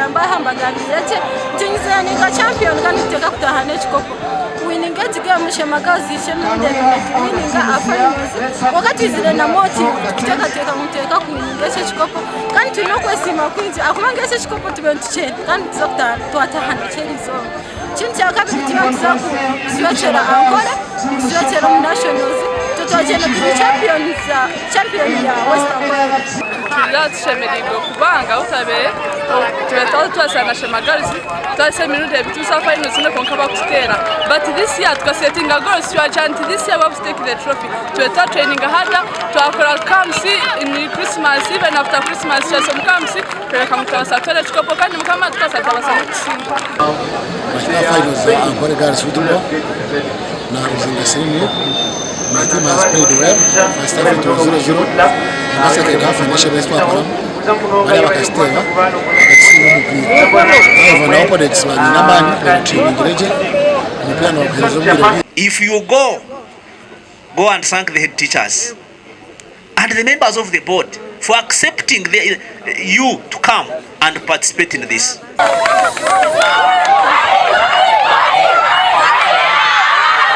ambaye hambagalirete tinzeni ka champion kandi teka kutahana ekikopo winning game Sheema Girls isheminde winning afinals wakati zile na motive kuteka muteka kuwinning ekikopo kandi tuno kwesima kwinzi akumanga ekikopo tubentuche kandi tuzokta twatahana cherizo chinti akabiri tibanza swatchera Ankore swatchera nationals tutogenda champion ya Western Shemerirwa kubanga utabe tubetaho twasana Sheema Girls twase minude bitusa finals no konka bakutera but this year twasettinga goals to agent this year we take the trophy tubeta training harder twakora camps in Christmas even after Christmas just some camps tweka mutasa tole chikopo kandi mukama twasata basana kusinda finals Ankore Girls football na ISINGIRO. My team has played well. First half it was 0-0. In the second half, initial response from Agacencwire. If you go and thank the head teachers and the members of the board for accepting you to come and participate in this.